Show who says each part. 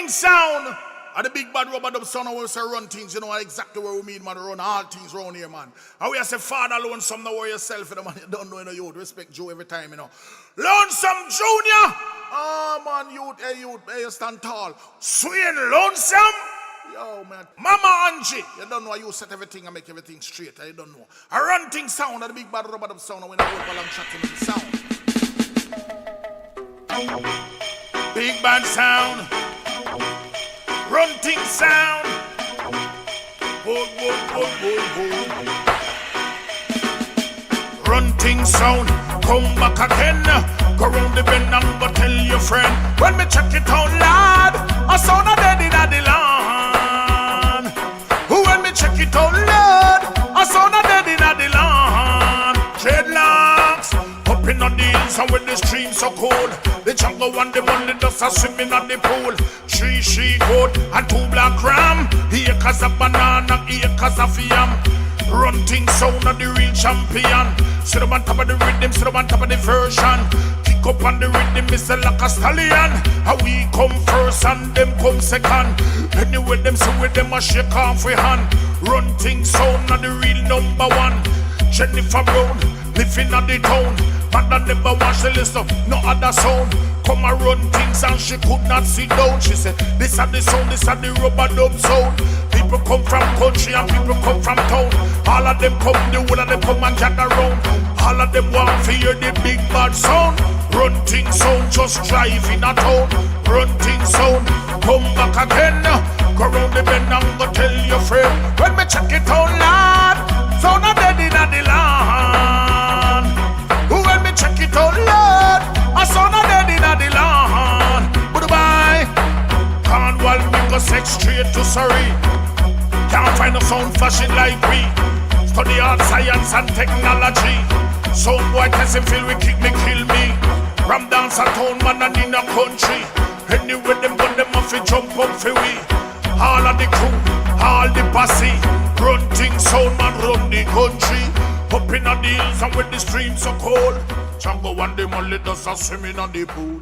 Speaker 1: Running sound. And the big bad rubber dub sound when we say run things, you know exactly what we mean, man. Run all things around here, man. And we say father lonesome, no worry yourself, you know, man. You don't know, you know, you respect Joe every time, you know. Lonesome Junior. Oh, man, youth, hey, you stand tall. Swing lonesome. Yo, man. Mama Angie. You don't know, you set everything and make everything straight. You don't know. A run thing sound and the big bad rubber dub sound when I go along shot in the sound. Big bad sound. Runting sound. Whoa, whoa, whoa, whoa, whoa. Runting sound. Come back again. Go round the bend and go tell your friend. When me check it out loud, I sound a dead in the land. When me check it out loud, I sound a dead in the land. Dreadlocks up in the hills and with the stream so cold. The jungle and the money just a swimming at the pool. 3 she-goat and 2 black ram. Acres of banana, acres of yam. Runting sound of the real champion. Sit up on top of the rhythm, sit up on top of the version. Kick up on the rhythm, it's like a stallion. How we come first and them come second. Anyway, them say with them a shake off with hand. Runting sound of the real #1. Jennifer Brown, living at the town. Mother never watch the list of no other sound. Come and run things and she could not sit down. She said, this are the sound, this are the rubber dub sound. People come from country and people come from town. All of them come, the whole of them come and gather round. All of them want to hear the big bad sound. Run things sound, just drive in a town. Run things sound, come back again. Go round the bend and go tell your friend. When me check it out loud, sound a dead in the land. When me check it out loud, I sound a dead in the land. Goodbye. Can't walk me go sex straight to Surrey. Can't find a sound flashing like we. Study art, science and technology. Sound boy test him feel we kick me, kill me. Ram dance a town man and in a country. Anyway them gun them off fi jump up fi we. All of the crew, all the posse. Run things sound man run the country. Up in the hills and with the streams so cold. Django and the molly does a swimming on the pool.